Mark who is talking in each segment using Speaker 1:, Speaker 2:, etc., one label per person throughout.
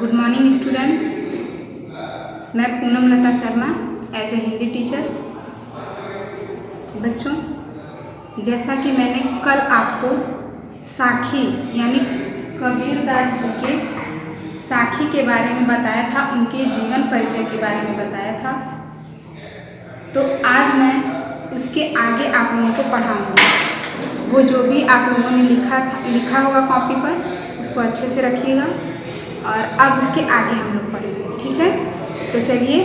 Speaker 1: Good morning students. मैं Poonam Lata Sharma as a Hindi teacher. बच्चों, जैसा कि मैंने कल आपको साखी यानी कबीरदास जी के साखी के बारे में बताया था, उनके जीवन परिचय के बारे में बताया था, तो आज मैं उसके आगे आप लोगों को पढ़ाऊँगी। वो जो भी आप लोगों ने लिखा होगा कॉपी पर, उसको अच्छे से रखिएगा और अब उसके आगे हम लोग पढ़ेंगे, ठीक है। तो चलिए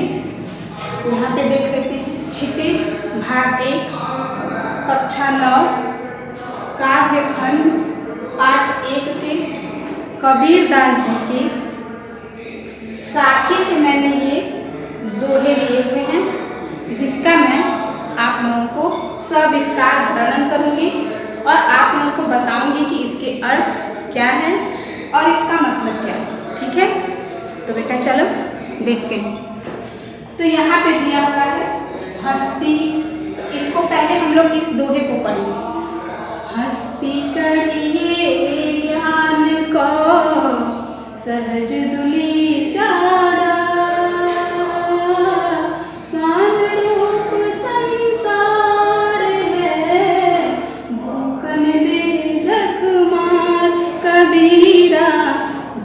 Speaker 1: यहाँ पे देख लेते हैं। क्षितिज भाग 1 कक्षा 9 काव्य खंड पाठ 1 के कबीरदास जी के साखी से मैंने ये दोहे लिए हुए हैं, जिसका मैं आप लोगों को सविस्तार वर्णन करूँगी और आप लोगों को बताऊँगी कि इसके अर्थ क्या है और इसका मतलब क्या है, ठीक है। तो बेटा चलो देखते हैं। तो यहाँ पे दिया हुआ है हस्ती। इसको पहले हम लोग इस दोहे को पढ़ेंगे। हस्ती चढ़िए ज्ञान को सहज दुली चारा, स्वान रूप संसार है भूखन दे जग मार, कबीरा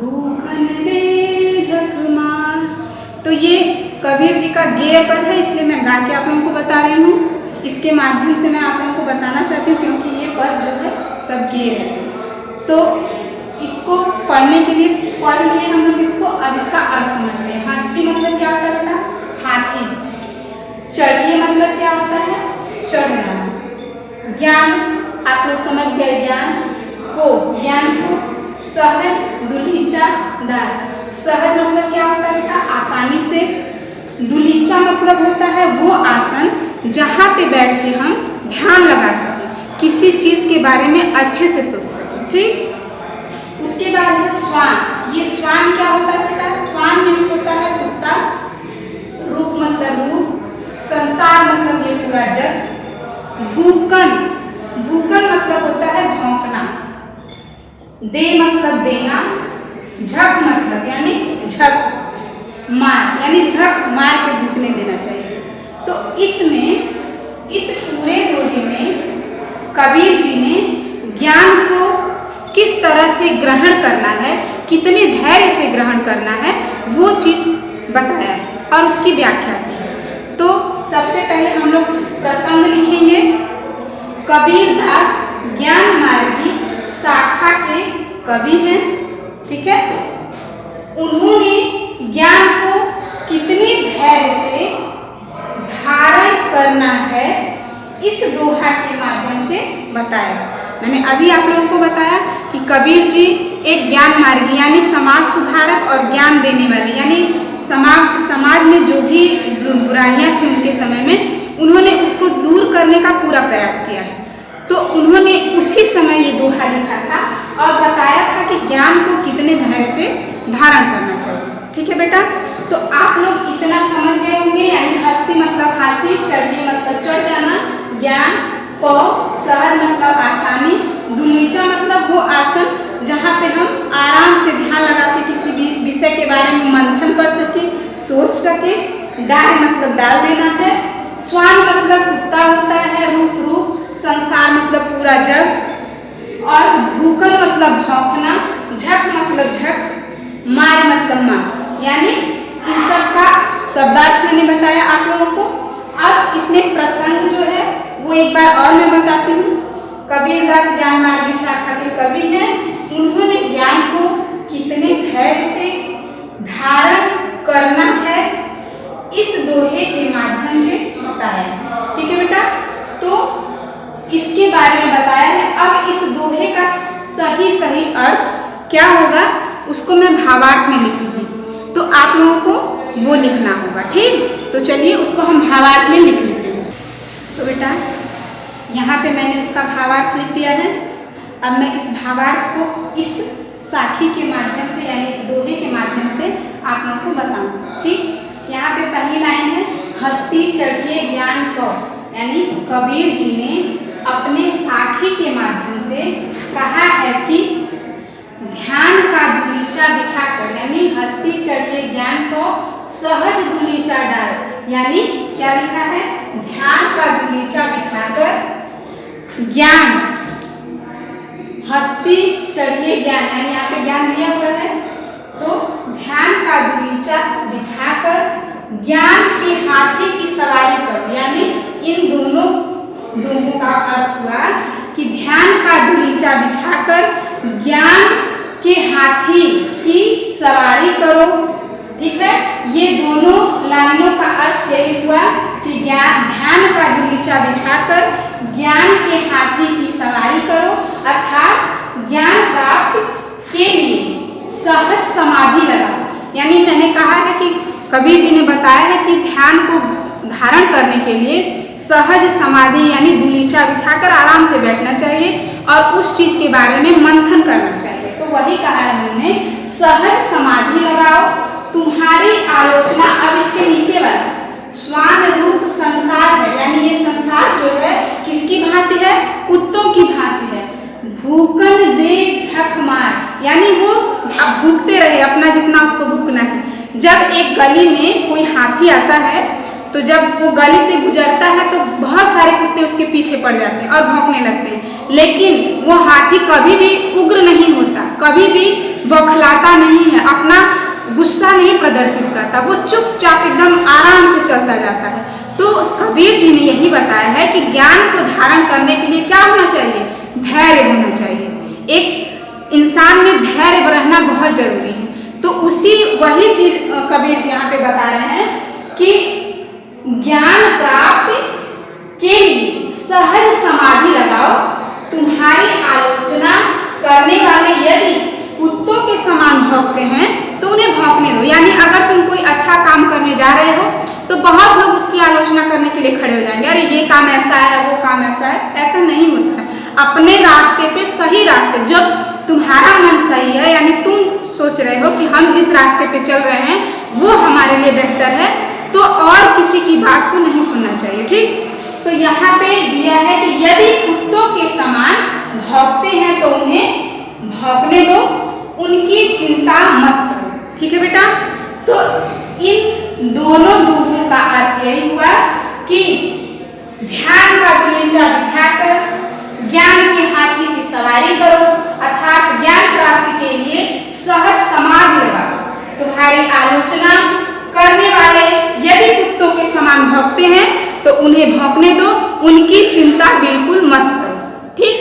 Speaker 1: भूखन दे जग मार। तो ये कबीर जी का गेय पद है, इसलिए मैं गा के आप लोगों को बता रही हूँ। इसके माध्यम से मैं आप लोगों को बताना चाहती हूँ, क्योंकि ये पद जो है सब गेय है। तो इसको पढ़ने के लिए पढ़ लिए हम लोग इसको। अब इसका अर्थ समझते हैं। हस्ती मतलब क्या होता है बेटा? हाथी। चढ़िए मतलब क्या होता है? चढ़ना। ज्ञान आप लोग समझ गए, ज्ञान को सहज दुलीचा डाल। सहज मतलब क्या होता है बेटा? आसानी से। दुलीचा मतलब होता है वो आसन जहाँ पे बैठ के हम ध्यान लगा सकें, किसी चीज़ के बारे में अच्छे से सोच सकें, ठीक। उसके बाद है स्वान। ये स्वान क्या होता है बेटा? स्वान मीन्स होता है कुत्ता। रूप मतलब रूप। संसार मतलब ये पूरा जग। भूकन, भूकन मतलब होता है भौंकना। दे मतलब देना। झक मतलब यानी झक मार, यानी झक मार के भूकने देना चाहिए। तो इसमें इस पूरे दोहे में कबीर जी ने ज्ञान को किस तरह से ग्रहण करना है, कितने धैर्य से ग्रहण करना है, वो चीज बताया है और उसकी व्याख्या की है। तो सबसे पहले हम लोग प्रसंग लिखेंगे। कबीरदास ज्ञान मार्गी शाखा के कवि हैं, ठीक है। उन्होंने ज्ञान को कितने धैर्य से धारण करना है इस दोहा के माध्यम से बताया। मैंने अभी आप लोगों को बताया कि कबीर जी एक ज्ञान मार्गी यानी समाज सुधारक और ज्ञान देने वाले, यानी समाज में जो भी बुराइयां थी उनके समय में, उन्होंने उसको दूर करने का पूरा प्रयास किया है। तो उन्होंने उसी समय ये दोहा लिखा था और बताया था कि ज्ञान को कितने धैर्य से धारण करना चाहिए, ठीक है बेटा। तो आप लोग इतना समझ गए होंगे, यानी हस्ती मतलब हाथी, चढ़िए मतलब चढ़ जाना, ज्ञान को सहज मतलब आसानी, दुलीचा मतलब वो आसन जहाँ पे हम आराम से ध्यान लगा के किसी भी विषय के बारे में मंथन कर सके, सोच सके। डाल मतलब डाल देना है। स्वान मतलब कुत्ता होता है, रूप। संसार मतलब पूरा जग। और भूकन मतलब भौंकना। झक मतलब झक। मार मतलब मार। यानी इन सब का शब्दार्थ मैंने बताया आप लोगों को। अब इसमें प्रसंग जो है वो एक बार और मैं बताती हूँ। कबीरदास ज्ञान मार्गी शाखा के कवि हैं। उन्होंने ज्ञान को कितने धैर्य से धारण करना है इस दोहे के माध्यम से बताया, ठीक है बेटा। तो इसके बारे में बताया है। अब इस दोहे का सही अर्थ क्या होगा उसको मैं भावार्थ में लिखूंगी, तो आप लोगों को वो लिखना होगा, ठीक। तो चलिए उसको हम भावार्थ में लिख लेते हैं। तो बेटा यहाँ पे मैंने उसका भावार्थ लिख दिया है। अब मैं इस भावार्थ को इस साखी के माध्यम से यानी इस दोहे के माध्यम से आप लोगों को बताऊंगा, ठीक। यहाँ पे पहली लाइन है, हस्ती चढ़िए ज्ञान को, यानी कबीर जी ने अपने साखी के माध्यम से कहा है कि ध्यान का दुलीचा बिछाकर, यानी हस्ती चढ़िए ज्ञान को सहज दुलीचा डाल, यानी क्या लिखा है, ध्यान का दुलीचा बिछाकर ज्ञान, हस्ती चढ़िए ज्ञान, यानी यहाँ पे ज्ञान दिया हुआ है, तो ध्यान का दुलीचा बिछाकर ज्ञान के हाथी की सवारी करो, यानी इन दोनों का अर्थ हुआ कि ध्यान का दुलीचा बिछाकर ज्ञान के हाथी की सवारी करो। ठीक है, ये दोनों लाइनों का अर्थ यही हुआ कि ध्यान का दुलीचा बिछाकर ज्ञान के हाथी की सवारी करो, अर्थात ज्ञान प्राप्त के लिए सहज समाधि लगाओ। यानी मैंने कहा है कि कबीर जी ने बताया है कि ध्यान को धारण करने के लिए सहज समाधि यानी दुलीचा बिछाकर आराम से बैठना चाहिए और उस चीज के बारे में मंथन करना चाहिए। तो वही कहा है उन्होंने, सहज समाधि लगाओ, तुम्हारी आलोचना, अब इसके नीचे वाला स्वान रूप संसार है, यानी ये संसार जो है किसकी भांति है, कुत्तों की भांति है, भूकन दे झक मार, यानी वो अब भूखते रहे, अपना जितना उसको भूखना है। जब एक गली में कोई हाथी आता है तो जब वो गली से गुजरता है तो बहुत सारे कुत्ते उसके पीछे पड़ जाते हैं और भौंकने लगते हैं, लेकिन वो हाथी कभी भी उग्र नहीं होता, कभी भी बौखलाता नहीं है, अपना गुस्सा नहीं प्रदर्शित करता, वो चुपचाप एकदम आराम से चलता जाता है। तो कबीर जी ने यही बताया है कि ज्ञान को धारण करने के लिए क्या होना चाहिए, धैर्य होना चाहिए। एक इंसान में धैर्य रहना बहुत जरूरी है। तो वही चीज कबीर जी यहाँ पे बता रहे हैं कि ज्ञान प्राप्ति के लिए सहज समाधि लगाओ, तुम्हारी आलोचना करने वाले यदि कुत्तों के समान भौंकते हैं तो उन्हें भौंकने दो। यानी अगर तुम कोई अच्छा काम करने जा रहे हो तो बहुत लोग उसकी आलोचना करने के लिए खड़े हो जाएंगे, अरे ये काम ऐसा है, वो काम ऐसा है। ऐसा नहीं होता है। अपने रास्ते पे, सही रास्ते, जब तुम्हारा मन सही है, यानी तुम सोच रहे हो कि हम जिस रास्ते पे चल रहे हैं वो हमारे लिए बेहतर है, तो और किसी की बात को नहीं सुनना चाहिए। ठीक, तो यहाँ पे दिया है कि यदि कुत्तों के समान भौंकते हैं तो उन्हें भौंकने दो, उनकी चिंता मत करो। ठीक है बेटा, तो इन दोनों का अर्थ यही हुआ कि ध्यान का दुलीचा बिछाकर ज्ञान के हाथी की सवारी करो, अर्थात ज्ञान प्राप्ति के लिए सहज समाधि लगाओ। तुम्हारी आलोचना करने वाले यदि कुत्तों के समान भौंकते हैं तो उन्हें भौंकने दो, उनकी चिंता बिल्कुल मत करो। ठीक,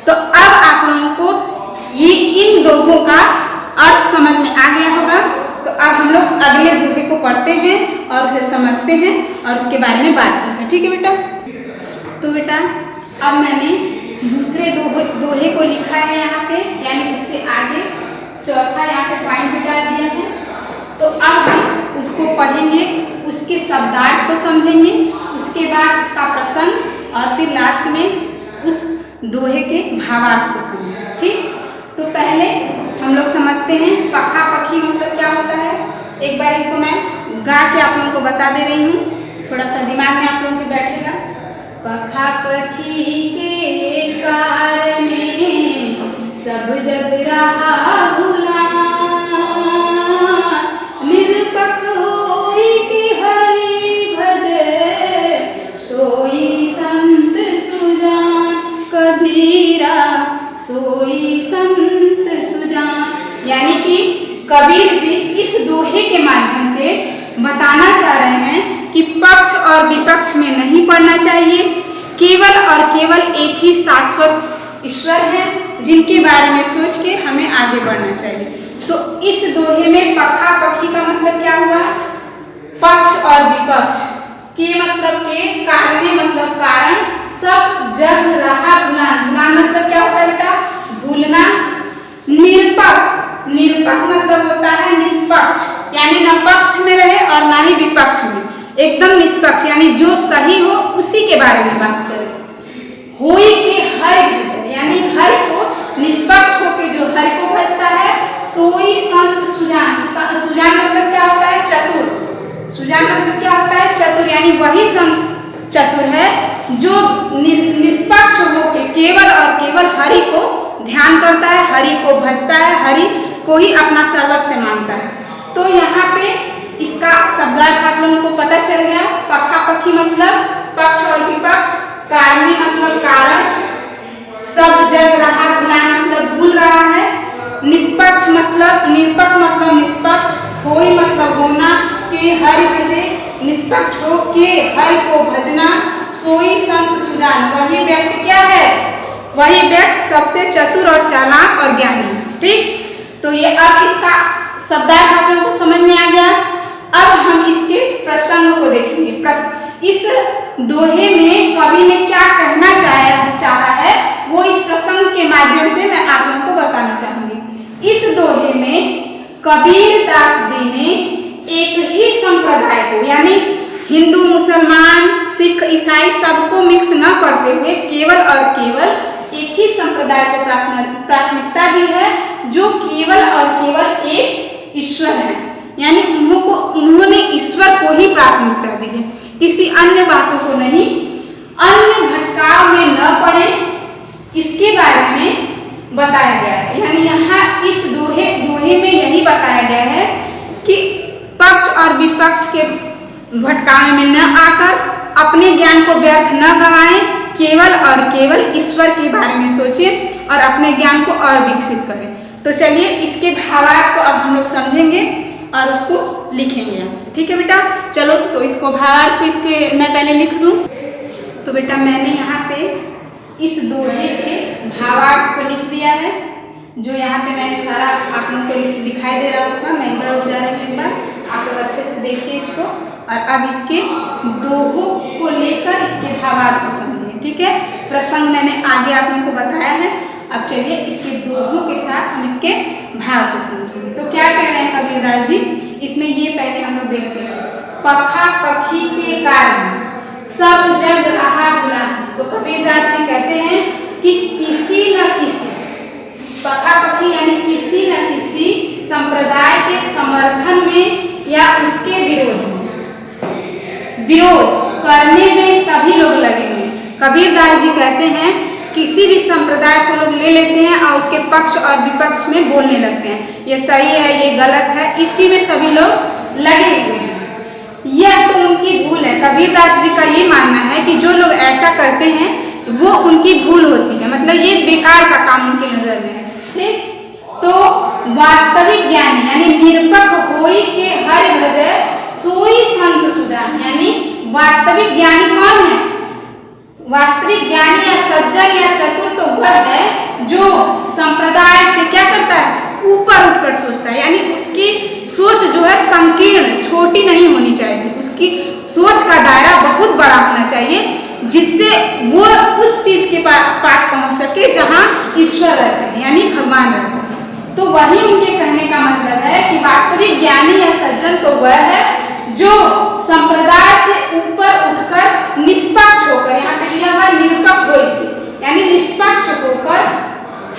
Speaker 1: तो अब आप लोगों को ये इन दोहों का अर्थ समझ में आ गया होगा। तो अब हम लोग अगले दोहे को पढ़ते हैं और उसे समझते हैं और उसके बारे में बात करते हैं। ठीक है बेटा, तो बेटा अब मैंने दूसरे दोहे को लिखा है यहाँ पे, यानी उससे आगे चौथा यहाँ पे पॉइंट बिठा दिया है। तो अब हम उसको पढ़ेंगे, उसके शब्दार्थ को समझेंगे, उसके बाद उसका प्रसंग और फिर लास्ट में उस दोहे के भावार्थ को समझेंगे। ठीक, तो पहले हम लोग समझते हैं पखा पखी मतलब क्या होता है। एक बार इसको मैं गा के आप लोगों को बता दे रही हूँ, थोड़ा सा दिमाग में आप लोगों के बैठेगा। पखा पखी के कारणे सब जग रहा भुला, निरपख होई कि हरि भजे, सोई संत सुजान, कबीरा सोई संत सुजान। यानी कि कबीर जी इस दोहे के माध्यम से बताना चाह रहे हैं कि पक्ष और विपक्ष में नहीं पड़ना चाहिए, केवल और केवल एक ही शाश्वत ईश्वर है जिनके बारे में सोच के हमें आगे बढ़ना चाहिए। तो इस दोहे में पखा पखी का मतलब क्या हुआ, पक्ष और विपक्ष के मतलब के, कारणे मतलब कारण, सब जग रहा भुला, भुला मतलब क्या होता है बेटा, भूलना। निरपक्ष, निरपक्ष मतलब होता है निष्पक्ष, यानी न पक्ष में रहे और ना ही विपक्ष में, एकदम निष्पक्ष, यानी जो सही हो उसी के बारे में बात करें। होई के हरि भजन, यानी हरि को निष्पक्ष होके जो हरि को भजता है, सोई संत सुजान। सुजान मतलब क्या होता है, चतुर। सुजान मतलब क्या होता है, चतुर, यानी वही संत चतुर है जो निष्पक्ष होके केवल और केवल हरि को ध्यान करता है, हरि को भजता है, हरि को ही अपना सर्वस्व मानता है। तो यहाँ पे इसका शब्दार्थ आप लोगों को पता चल गया। पखापखी मतलब पक्ष और विपक्ष, कारणी मतलब कारण, सब जग रहा भुलान मतलब भूल रहा है, निष्पक्ष मतलब निरपक्ष मतलब निष्पक्ष, होई मतलब होना, के हरि भजे निष्पक्ष हो के हरि को भजना, सोई संत सुजान वही व्यक्ति क्या है, वही व्यक्ति सबसे चतुर और चालाक और ज्ञानी। ठीक, तो ये अब इसका शब्दार्थ आप लोगों को समझ में आ गया। अब हम इसके प्रसंग को देखेंगे। इस दोहे में कवि ने क्या कहना चाहा है वो इस प्रसंग के माध्यम से मैं आप लोगों को बताना चाहूंगी। इस दोहे में कबीर दास जी ने एक ही संप्रदाय को, यानी हिंदू, मुसलमान, सिख, ईसाई सबको मिक्स न करते हुए केवल और केवल एक ही संप्रदाय को प्राथमिकता दी है, जो केवल और केवल एक ईश्वर है। यानी उन्होंने ईश्वर को ही प्राथमिकता दी है, किसी अन्य बातों को नहीं। अन्य भटकाव में न पड़े इसके बारे में बताया गया है। यानी यहाँ इस दोहे में यही बताया गया है कि पक्ष और विपक्ष के भटकावे में न आकर अपने ज्ञान को व्यर्थ न गंवाएं, केवल और केवल ईश्वर के बारे में सोचिए और अपने ज्ञान को और विकसित करें। तो चलिए इसके भावार्थ को अब हम लोग समझेंगे और उसको लिखेंगे। ठीक है बेटा, चलो तो इसको भावार्थ को इसके मैं पहले लिख दूं। तो बेटा मैंने यहाँ पे इस दोहे के भावार्थ को लिख दिया है, जो यहाँ पे मैंने सारा आप लोगों को दिखाई दे रहा होगा। मैं इधर हो जा रही हूँ, एक बार आप लोग अच्छे से देखिए इसको, और अब इसके दोहों को लेकर इसके भावार्थ को समझिए। ठीक है, प्रसंग मैंने आगे आप लोगों को बताया है। अब चलिए इसके दोहों के साथ हम इसके भाव को समझेंगे। तो क्या कह रहे हैं कबीरदास जी इसमें, ये पहले हम लोग देखते हैं। पखा पखी के कारण सब जग रहा भुलान। तो कबीरदास जी कहते हैं कि किसी न किसी, पखा पखी यानी किसी न किसी संप्रदाय के समर्थन में या उसके विरोध करने में सभी लोग लगे हुए। कबीरदास जी कहते हैं किसी भी संप्रदाय को लोग ले लेते हैं और उसके पक्ष और विपक्ष में बोलने लगते हैं, ये सही है, ये गलत है, इसी में सभी लोग लगे हुए हैं। यह तो उनकी भूल है। कबीरदास जी का ये मानना है कि जो लोग ऐसा करते हैं वो उनकी भूल होती है, मतलब ये बेकार का काम उनकी नजर में है। ठीक, तो वास्तविक ज्ञानी यानी निरपक्ष होई के हरि भजे सोई संत सुजान, यानी वास्तविक ज्ञानी कौन है? वास्तविक ज्ञानी या सज्जन या चतुर तो वह है जो संप्रदाय से क्या करता है, ऊपर उठकर सोचता है। यानी उसकी सोच जो है संकीर्ण, छोटी नहीं होनी चाहिए, उसकी सोच का दायरा बहुत बड़ा होना चाहिए, जिससे वो उस चीज के पास पहुंच सके जहां ईश्वर रहते हैं, यानी भगवान रहते हैं। तो वही उनके कहने का मतलब है कि वास्तविक ज्ञानी या सज्जन तो वह है जो संप्रदाय से ऊपर उठकर निष्पक्ष होकर, यहाँ पे लिखा हुआ निरपक्ष होकर, यानी निष्पक्ष होकर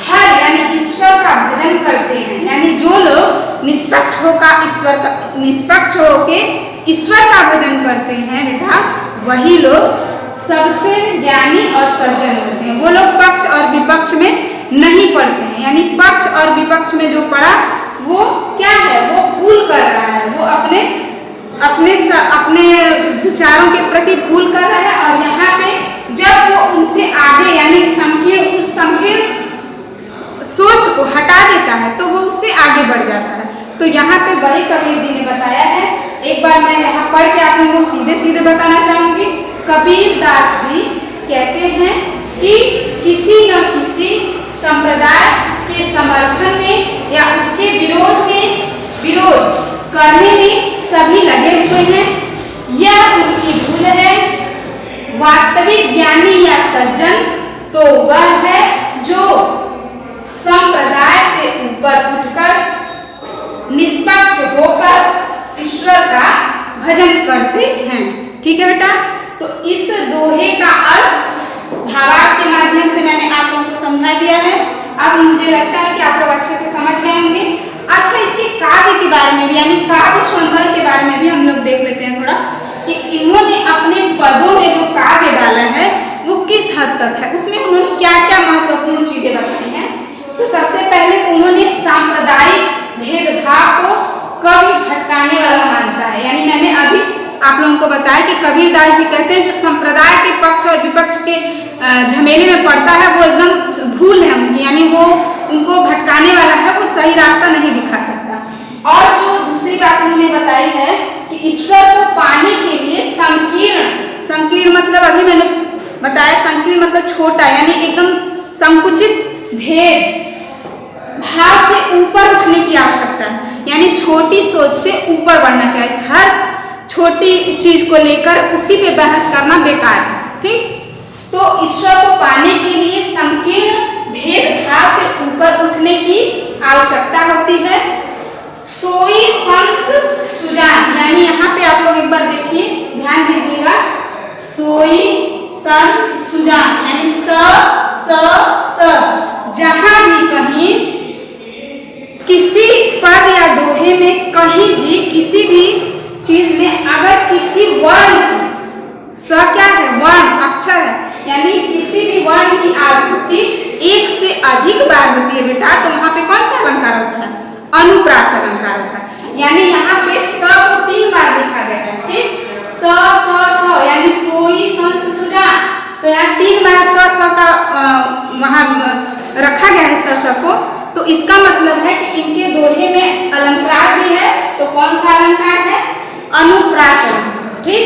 Speaker 1: हर यानी ईश्वर का भजन करते हैं। यानी जो लोग निष्पक्ष होके ईश्वर का भजन करते हैं बेटा, वही लोग सबसे ज्ञानी और सज्जन होते हैं। वो लोग पक्ष और विपक्ष में नहीं पढ़ते हैं, यानी पक्ष और विपक्ष में जो पढ़ा वो क्या है, वो भूल कर रहा है, वो अपने विचारों के प्रति भूल कर रहा है। और यहाँ पे जब वो उनसे आगे यानी उस संकीर्ण सोच को हटा देता है तो वो उससे आगे बढ़ जाता है। तो यहाँ पे वही कबीर जी ने बताया है। एक बार मैं यहाँ पढ़ के आप लोगों को सीधे सीधे बताना चाहूंगी। कबीर दास जी कहते हैं कि किसी न किसी संप्रदाय के समर्थन में या उसके विरोध करने में सभी लगे हुए हैं, यह उनकी भूल है। वास्तविक ज्ञानी या सज्जन तो वह है जो संप्रदाय से ऊपर उठकर निष्पक्ष होकर ईश्वर का भजन करते हैं। ठीक है बेटा, तो इस दोहे का अर्थ भावार्थ के माध्यम से मैंने आप लोगों को समझा दिया है। अब मुझे लगता है कि आप लोग अच्छे से समझ गए होंगे। अच्छा, इसके काव्य के बारे में भी यानी काव्य सौंदर्य के बारे में भी हम लोग देख लेते हैं थोड़ा, कि इन्होंने अपने पदों में जो काव्य डाला है वो किस हद तक है, उसमें उन्होंने क्या क्या महत्वपूर्ण चीजें बताई हैं। तो सबसे पहले तो उन्होंने सांप्रदायिक भेदभाव को कवि भटकाने वाला मानता है। यानी मैंने अभी आप लोगों को बताया कि कबीरदास जी कहते हैं जो संप्रदाय के पक्ष और विपक्ष के झमेले में पड़ता है वो एकदम भूल है उनकी, यानी वो उनको भटकाने वाला है, वो सही रास्ता नहीं दिखा सकता। और जो दूसरी बात उन्होंने बताई है कि ईश्वर को पाने के लिए संकीर्ण मतलब अभी मैंने बताया, संकीर्ण मतलब छोटा, यानी एकदम संकुचित भेद भाव से ऊपर उठने की आवश्यकता है। यानी छोटी सोच से ऊपर बढ़ना चाहिए, हर छोटी चीज को लेकर उसी पे बहस करना बेकार है। ठीक, तो ईश्वर को पाने के लिए संकीर्ण भेदभाव से ऊपर उठने की आवश्यकता होती है। सोई संत सुजान, यानी यहाँ पे आप लोग एक बार देखिए, ध्यान दीजिएगा, सोई संत सुजान यानी स जहां भी कहीं किसी पद या दोहे में कहीं भी किसी भी चीज में अगर किसी वर्ण की, स क्या है, वर्ण अक्षर है, यानी किसी भी वर्ण की आवृत्ति एक से अधिक बार होती है बेटा, तो वहां पे कौन सा अलंकार होता है, अनुप्रास अलंकार होता है। यानी यहाँ पे स को 3 बार लिखा गया है। ठीक, स यानी सोई संत सुजान, तो यहाँ 3 बार स का वहां रखा गया है स को, तो इसका मतलब है कि इनके दोहे में अलंकार भी है। तो कौन सा अलंकार है, अनुप्रास अलंकार। ठीक,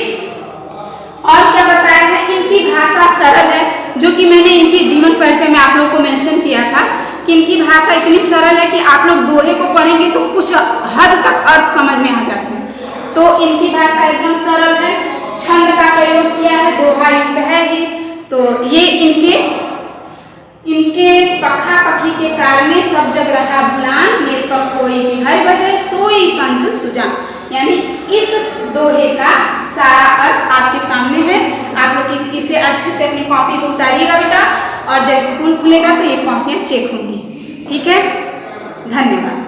Speaker 1: और क्या बताया है, इनकी भाषा सरल है, जो कि मैंने इनके जीवन परिचय में आप लोगों को मेंशन किया था कि इनकी भाषा इतनी सरल है कि आप लोग दोहे को पढ़ेंगे तो कुछ हद तक अर्थ समझ में आ जाते हैं। तो इनकी भाषा एकदम सरल है, छंद का प्रयोग किया है, दोहा युक्त है ही। तो ये इनके पखा पखी के कारणे सब जग रहा भुलान, मेरे पख कोई की हर वजह सोई संत सुजान। यानी इस दोहे का सारा अर्थ आपके सामने है। आप लोग इसे अच्छे से अपनी कॉपी पर उतारिएगा बेटा, और जब स्कूल खुलेगा तो ये कॉपियाँ चेक होंगी। ठीक है, धन्यवाद।